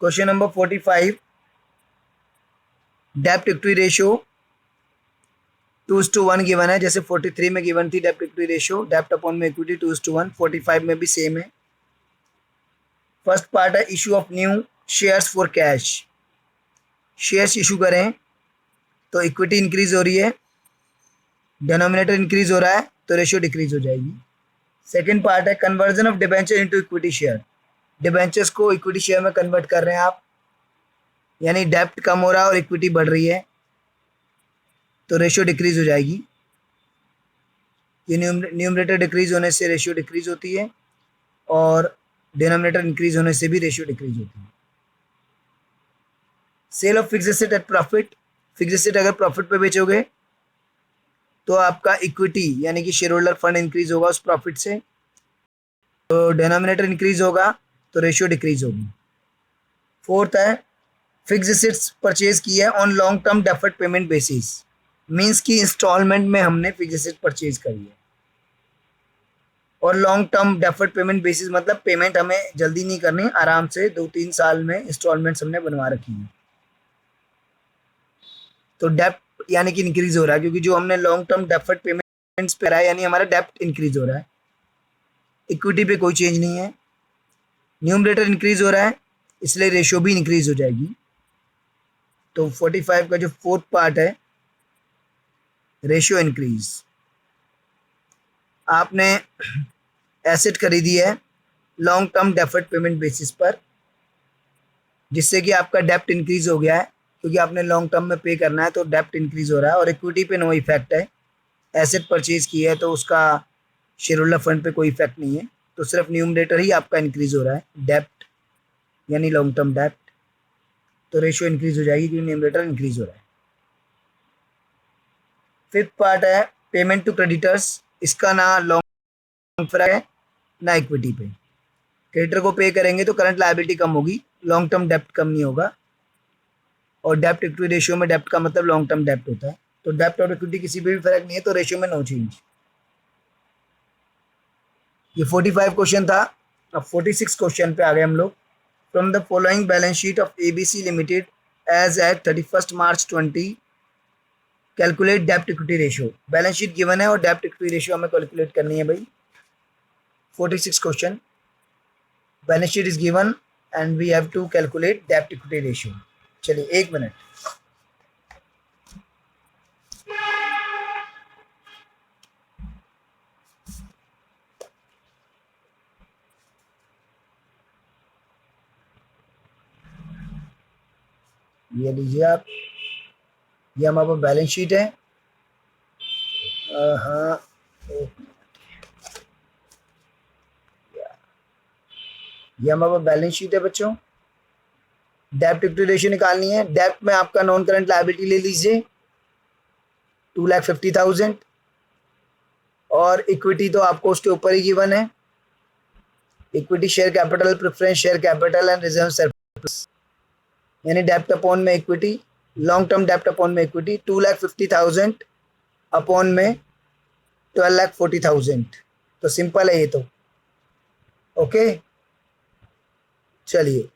Question number 45, डेप्ट equity ratio 2:1 given है, जैसे 43 में गिवन थी डेप्ट इक्विटी रेशियो, डेप्ट अपॉन में इक्विटी 2:1, 45 में भी सेम है। फर्स्ट पार्ट है issue of new shares for cash. Shares issue करें तो इक्विटी इंक्रीज हो रही है, डिनोमिनेटर इंक्रीज हो रहा है तो रेशियो डिक्रीज हो जाएगी। सेकेंड पार्ट है conversion of debenture into equity share. Debentures को इक्विटी शेयर में कन्वर्ट कर रहे हैं आप, यानी डेप्ट कम हो रहा है और इक्विटी बढ़ रही है तो रेशियो डिक्रीज हो जाएगी। ये न्यूमरेटर डिक्रीज होने से रेशियो डिक्रीज होती है और डिनोमिनेटर इंक्रीज होने से भी रेशियो डिक्रीज होती है। Sale of fix asset at profit. Fix asset अगर प्रॉफिट पे बेचोगे तो आपका इक्विटी यानी कि शेयर होल्डर फंड इंक्रीज होगा उस प्रॉफिट से, तो डिनोमिनेटर इंक्रीज होगा तो रेशियो डिक्रीज होगी। फोर्थ है फिक्स एसेट्स परचेज की है on long term deferred payment basis, means की इंस्टॉलमेंट में हमने फिक्स एसेट परचेज करी है। और long term deferred payment basis मतलब पेमेंट हमें जल्दी नहीं करनी, आराम से 2-3 साल में इंस्टॉलमेंट्स हमने बनवा रखी है। तो डेप्ट यानी कि इंक्रीज हो रहा है, क्योंकि जो हमने लॉन्ग टर्म डेफर्ड पेमेंट्स पे रहा है यानी हमारा डेप्ट इंक्रीज हो रहा है, इक्विटी पे कोई चेंज नहीं है। न्यूमरेटर इंक्रीज हो रहा है इसलिए रेशियो भी इंक्रीज हो जाएगी। तो 45 का जो फोर्थ पार्ट है रेशियो इंक्रीज। आपने एसेट खरीदी है long term deferred payment basis पर, जिससे कि आपका डेप्ट इंक्रीज हो गया है, क्योंकि आपने लॉन्ग टर्म में पे करना है तो डेप्ट इंक्रीज हो रहा है। और इक्विटी पे नो इफेक्ट है, एसेट परचेज की है तो उसका शेयर होल्डर फंड पे कोई इफेक्ट नहीं है, तो सिर्फ न्यूमरेटर ही आपका इंक्रीज हो रहा है, डेप्ट यानी लॉन्ग टर्म डेप्ट, तो रेशियो इंक्रीज हो जाएगी क्योंकि न्यूमरेटर इंक्रीज हो रहा है। फिफ्थ पार्ट है पेमेंट टू क्रेडिटर्स। इसका ना लॉन्ग फर्क है ना इक्विटी पे। क्रेडिटर को पे करेंगे तो करंट लायबिलिटी कम होगी, लॉन्ग टर्म डेप्ट कम नहीं होगा। और डेप्ट इक्विटी रेशियो में डेप्ट का मतलब लॉन्ग टर्म डेप्ट होता है, तो डेप्ट और इक्विटी किसी पे भी फर्क नहीं है, तो रेशियो में नो चेंज। ये 45 क्वेश्चन था। अब 46 क्वेश्चन पे आ गए हम लोग। From the following balance sheet of ABC Limited as at 31 March 20 calculate डेप्ट equity ratio. Balance sheet given है और डेप्ट इक्विटी रेशियो हमें कैलकुलेट करनी है भाई। 46 question, balance sheet is given and we have to calculate डेप्ट इक्विटी रेशियो। चलिए 1 मिनट। ये लीजिए आप, ये हमारा बैलेंस शीट है। हाँ, ये हमारा बैलेंस शीट है बच्चों। डेप्ट इक्विटी रेशियो निकालनी है। डेप्ट में आपका नॉन करंट लायबिलिटी ले लीजिए 2,50,000, और इक्विटी तो आपको उसके ऊपर ही गिवन है, equity share capital, preference share capital and reserve surplus, यानी डेप्ट अपॉन में इक्विटी, लॉन्ग टर्म डेप्ट अपॉन में इक्विटी 2,50,000 अपॉन में 12,40,000। तो सिंपल है ये तो। ओके, चलिए